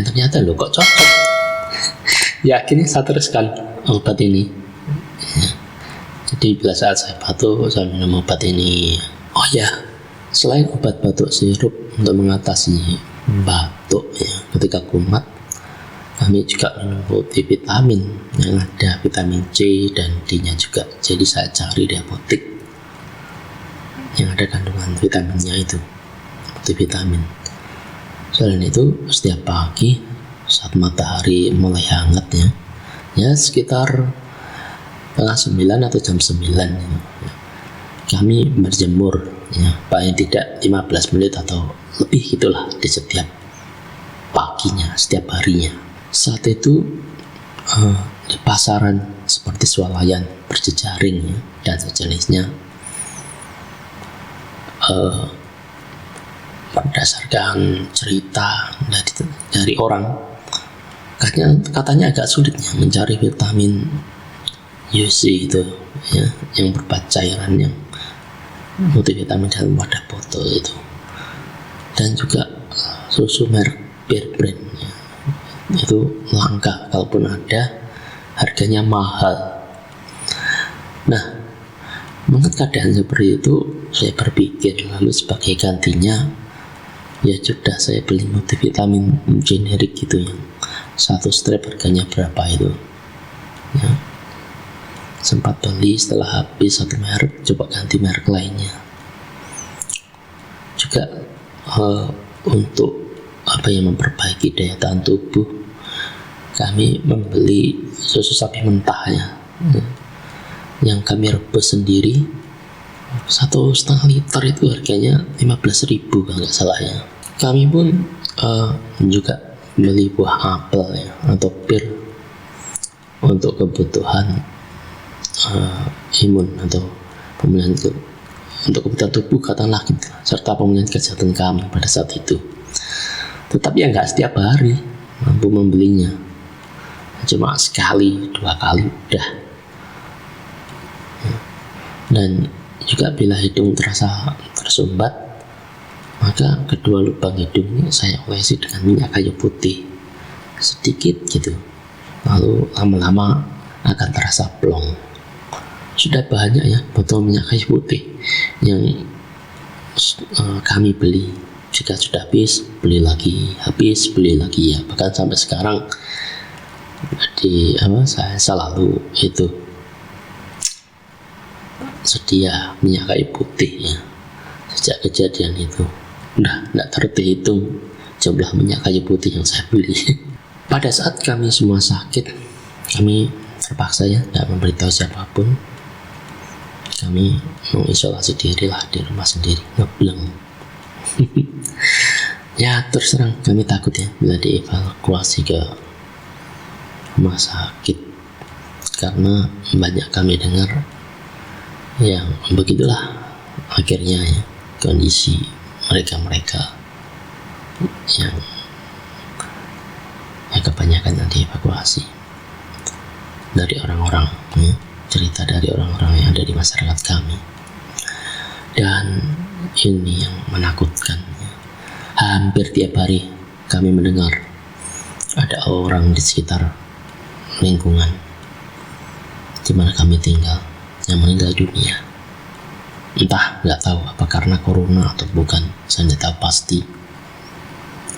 Dan ternyata loh kok cocok. Ya akhirnya saya teruskan obat ini. Ya. Jadi bila saat saya batuk, saya minum obat ini. Oh ya, selain obat batuk sirup untuk mengatasi batuk ya, ketika kumat, kami juga minum multivitamin yang ada vitamin C dan D-nya juga. Jadi saya cari di apotek yang ada kandungan vitaminnya itu, multivitamin. Selain itu, setiap pagi saat matahari mulai hangat ya sekitar setengah 9 atau jam 9 ya, kami berjemur ya, paling tidak 15 menit atau lebih gitulah di setiap paginya, setiap harinya. Saat itu di pasaran seperti swalayan, berjejaring ya, dan sejenisnya, berdasarkan cerita dari orang, katanya agak sulit ya mencari vitamin UC itu ya, yang berupa cairan yang multivitamin dalam wadah botol itu. Dan juga susu merek Bear Brand ya, itu langka, kalaupun ada harganya mahal. Nah, menurut keadaan seperti itu, saya berpikir lalu sebagai gantinya ya sudah saya beli multivitamin generik gitu yang satu strip harganya berapa itu ya. Sempat beli, setelah habis satu merek coba ganti merek lainnya. Juga untuk memperbaiki daya tahan tubuh, kami membeli susu sapi mentah ya, yang kami rebus sendiri 1,5 liter itu harganya 15.000 kalau nggak salah ya. Kami pun juga beli buah apel ya, atau pir untuk kebutuhan imun atau pemulihan untuk kebutuhan tubuh katakanlah gitu, serta pemulihan kesehatan kami pada saat itu. Tetapi ya nggak setiap hari mampu membelinya, cuma sekali 2 kali udah. Dan juga bila hidung terasa tersumbat, maka kedua lubang hidungnya saya olesi dengan minyak kayu putih sedikit gitu, lalu lama-lama akan terasa plong. Sudah banyak ya botol minyak kayu putih yang kami beli. Jika sudah habis, beli lagi, habis, beli lagi ya. Bahkan sampai sekarang saya selalu itu sedia minyak kayu putih ya. Sejak kejadian itu udah tidak terhitung jumlah minyak kayu putih yang saya beli. Pada saat kami semua sakit, kami terpaksa ya tidak memberitahu siapapun. Kami mengisolasi diri lah di rumah sendiri, ngebleng. Ya terus terang kami takut ya bila dievakuasi ke rumah sakit, karena banyak kami dengar yang begitulah akhirnya ya kondisi mereka yang kebanyakan yang dievakuasi dari orang-orang ya, cerita dari orang-orang yang ada di masyarakat kami. Dan ini yang menakutkan ya. Hampir tiap hari kami mendengar ada orang di sekitar lingkungan di mana kami tinggal yang meninggal dunia. Entah, nggak tahu apa karena corona atau bukan, saya tidak tahu pasti.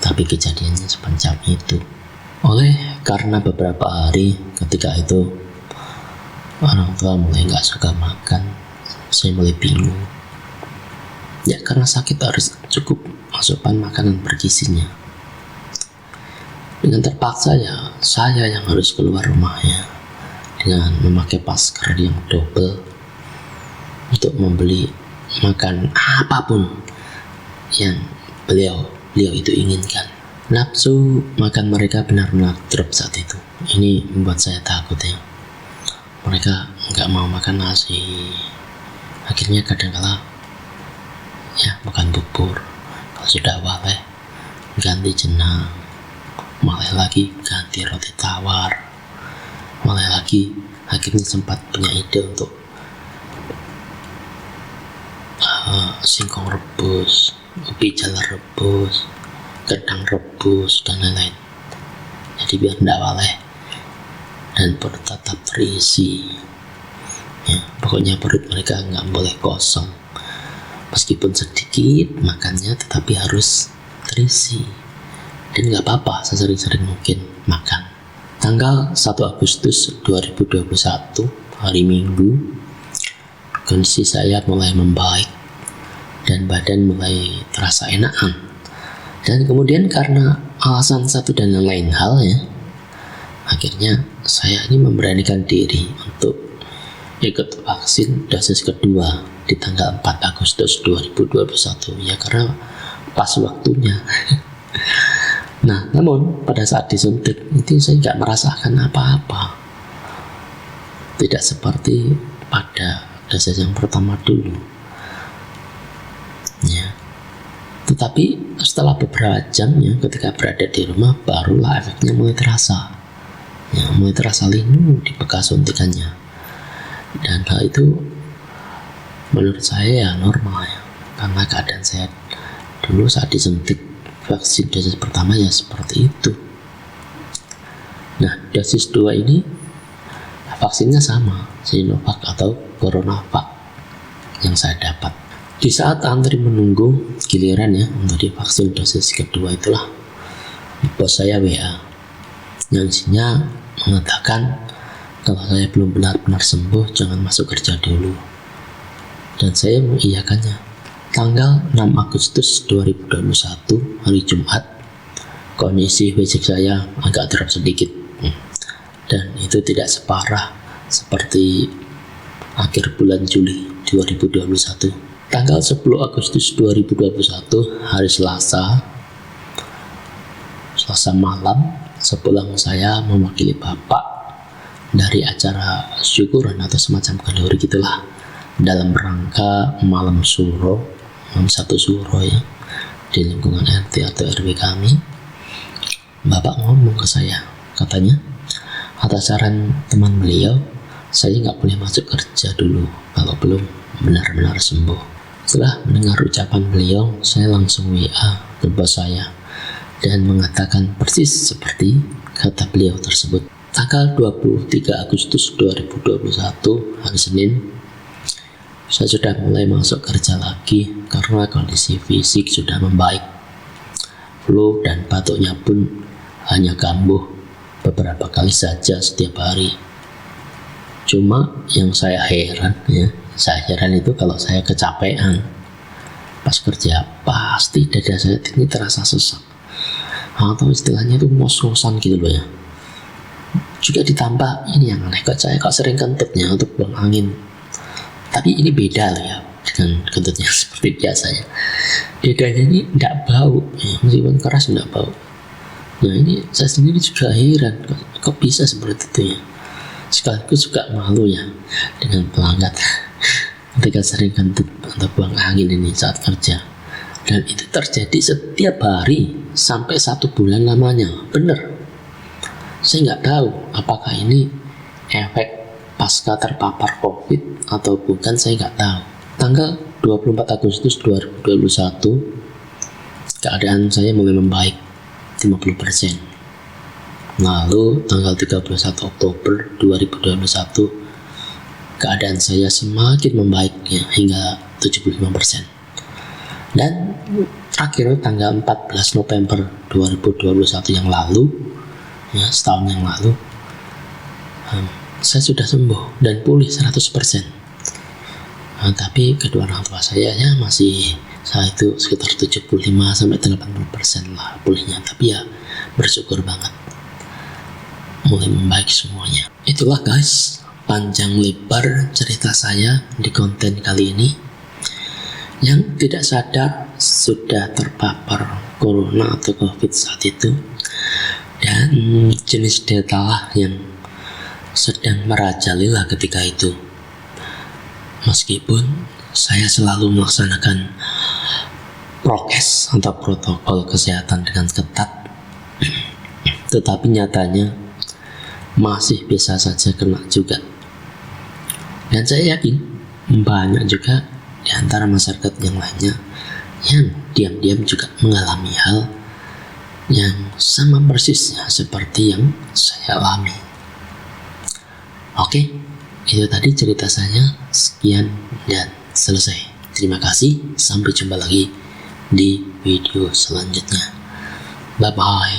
Tapi kejadiannya sepanjang itu. Karena beberapa hari ketika itu orang tua mulai nggak suka makan, saya mulai bingung. Ya karena sakit harus cukup asupan makanan bergizinya. Dengan terpaksa ya saya yang harus keluar rumahnya dengan memakai masker yang double untuk membeli makan apapun yang beliau itu inginkan. Nafsu makan mereka benar-benar drop saat itu. Ini membuat saya takut ya. Mereka nggak mau makan nasi. Akhirnya kadang-kala ya makan bubur. Kalau sudah waleh ganti jenang, waleh lagi ganti roti tawar, waleh lagi. Akhirnya sempat punya ide untuk singkong rebus, ubi jalar rebus, gedang rebus, dan lain-lain. jadi biar tidak waleh dan perut tetap terisi ya. Pokoknya perut mereka nggak boleh kosong, meskipun sedikit makannya tetapi harus terisi. Dan nggak apa-apa sesering-sering mungkin makan. Tanggal 1 Agustus 2021 hari Minggu, kondisi saya mulai membaik dan badan mulai terasa enakan. Dan kemudian karena alasan satu dan lain hal ya, akhirnya saya ini memberanikan diri untuk ikut vaksin dosis kedua di tanggal 4 Agustus 2021 ya, karena pas waktunya. Nah, namun pada saat disuntik itu saya nggak merasakan apa-apa, tidak seperti pada dosis yang pertama dulu ya. Tetapi setelah beberapa jam ya, ketika berada di rumah, barulah efeknya mulai terasa ya, mulai terasa linu di bekas suntikannya. Dan hal itu menurut saya ya normal ya, karena keadaan saya dulu saat disuntik vaksin dosis pertama ya seperti itu. Nah, dosis 2 ini vaksinnya sama, Sinovac atau CoronaVac yang saya dapat. Di saat antri menunggu giliran ya untuk divaksin dosis kedua itulah bos saya WA yang isinya mengatakan kalau saya belum benar-benar sembuh jangan masuk kerja dulu. Dan saya mengiyakannya. Tanggal 6 Agustus 2021 hari Jumat, kondisi fisik saya agak drop sedikit dan itu tidak separah seperti akhir bulan Juli 2021. Tanggal 10 Agustus 2021 hari Selasa malam, sepulang saya mewakili bapak dari acara syukuran atau semacam kalori gitulah, dalam rangka malam satu suro ya, di lingkungan RT atau RW kami. Bapak ngomong ke saya, katanya atas saran teman beliau, saya nggak boleh masuk kerja dulu kalau belum benar-benar sembuh. Setelah mendengar ucapan beliau, saya langsung WA ke bos saya dan mengatakan persis seperti kata beliau tersebut. Tanggal 23 Agustus 2021 hari Senin, saya sudah mulai masuk kerja lagi karena kondisi fisik sudah membaik. Flu dan batuknya pun hanya kambuh beberapa kali saja setiap hari. Cuma yang saya heran itu kalau saya kecapean pas kerja, pasti dada saya ini terasa sesak atau istilahnya itu ngos-ngosan gitu loh ya. Juga ditambah ini yang aneh, saya sering kentutnya untuk buang angin. Tapi ini beda lah ya dengan kentutnya seperti biasanya. Dadanya ini tidak bau ya, meskipun keras tidak bau. Nah ini saya sendiri juga heran kok bisa seperti itu ya. Sekaligus juga malu ya dengan pelanggan ketika sering kentut atau buang angin ini saat kerja. Dan itu terjadi setiap hari sampai 1 bulan lamanya. Bener, saya nggak tahu apakah ini efek pasca terpapar COVID atau bukan, saya nggak tahu. Tanggal 24 Agustus 2021 keadaan saya mulai membaik 50%. Lalu tanggal 31 Oktober 2021 keadaan saya semakin membaik ya, hingga 75%. Dan terakhir tanggal 14 November 2021 yang lalu ya, setahun yang lalu, saya sudah sembuh dan pulih 100%. Tapi kedua orang tua saya ya masih saat itu sekitar 75-80% lah pulihnya. Tapi ya bersyukur banget mulai membaik semuanya. Itulah guys, panjang lebar cerita saya di konten kali ini. Yang tidak sadar sudah terpapar corona atau COVID saat itu, dan jenis delta lah yang sedang merajalela ketika itu. Meskipun saya selalu melaksanakan prokes atau protokol kesehatan dengan ketat, tetapi nyatanya masih bisa saja kena juga. Dan saya yakin banyak juga di antara masyarakat yang lainnya yang diam-diam juga mengalami hal yang sama persisnya seperti yang saya alami. Oke, itu tadi cerita saya. Sekian dan selesai. Terima kasih, sampai jumpa lagi di video selanjutnya. Bye bye.